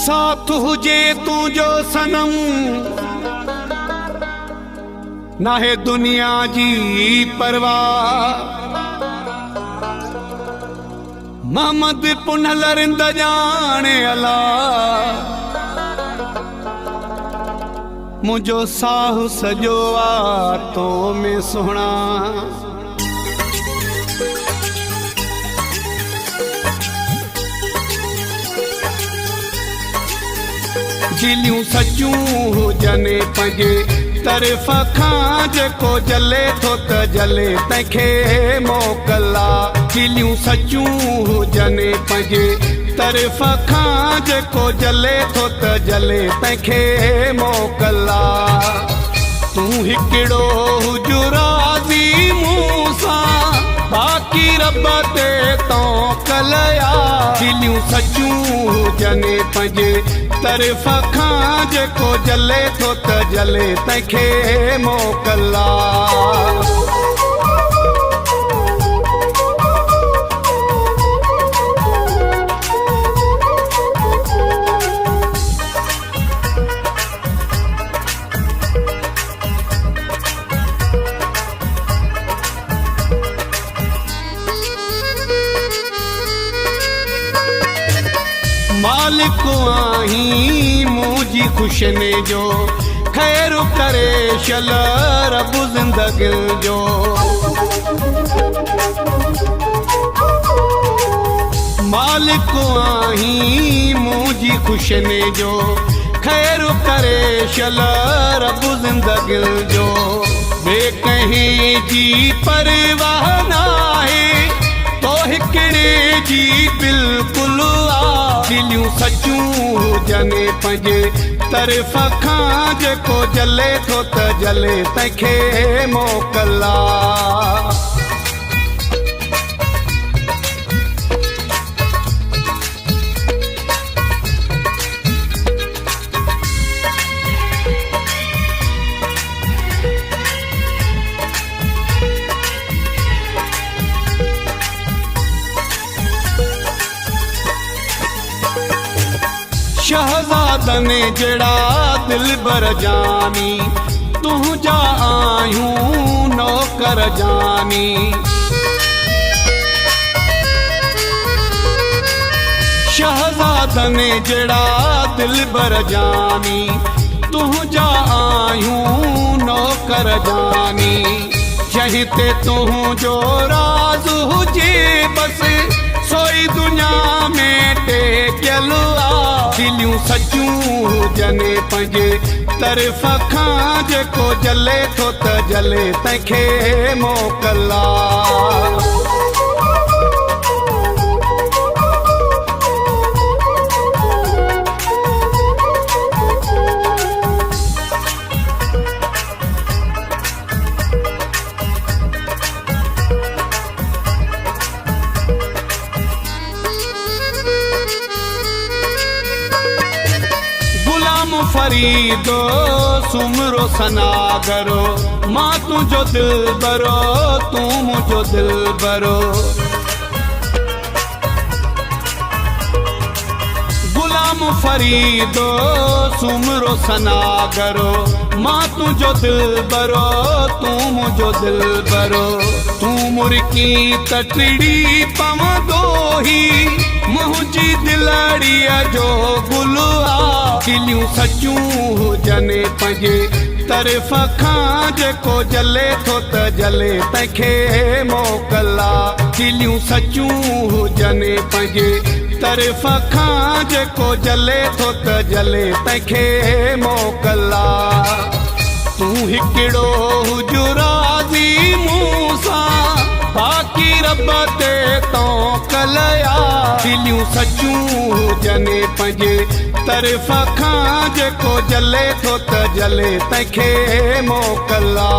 साथ हुजे तुझो सनम नाहे दुनिया जी परवाह मोहम्मद पुनलरिंद जाने अला मुझो साहु सजो आ तो में सोहना दिलियूं सचूं हुजने पंजे तरफ़ खां जेको जले थो त जले तंहिंखे मोकला दिलियूं सचूं हुजने पंजे तरफ़ खां जेको जले थो त जले तंहिंखे मोकला तूं हिकिड़ो हुजु राज़ी मूं सां बाक़ी रब ते तो कलया दिलियूं सचूं हुजने पंजे तरफ़ खां जेको जले थो त जले तंहिंखे मोकला मालिक आहीं मुझी खुशने जो खैर करे शल रब जिंदगी जो मालिक आहीं मुझी खुशने जो खैर करे शल रब जिंदगी जो बे कहीं जी परवाह नाहे तो हिकड़े जी बिल्कुल दिलियूं सचूं हुजने पंजे तरफ़ खां जेको जले थो त जले तंहिंखे मोकला शहजादने जड़ा दिल बर जानी तुझा आयूं नौकर जानी शहजादने जड़ा दिल बर जानी तुझा आयूं नौकर जानी जहिते तुझो राज हुजे बस सोई दुनिया में टेकियल दिलियूं सचूं हुजने पंजे तरफ़ खां जेको जले थो त जले तंहिंखे मोकला फरीदो सुमरो सनागरो मां तुझो दिल बरो तू मुझो दिल बरो गुलाम फरीदो सुमरो सनागरो मां तुझो दिल बरो तू मुझो दिल बरो तू मुर्की तटड़ी पवंदो ही मुझी दिलड़ीअ जो गुल दिलियूं सचूं हुजने पंजे तरफ़ खां जेको जले थो त जले तंहिंखे मोकला दिलियूं सचूं हुजने पंजे तरफ़ खां जेको जले थो त जले तंहिंखे मोकला तूं हिकिड़ो हुजु राज़ी मूं सां बाक़ी रब ते तो कलया दिलियूं सचूं हुजने पंजे तरफ़ खां जेको जले थो त जले तंहिंखे मोकला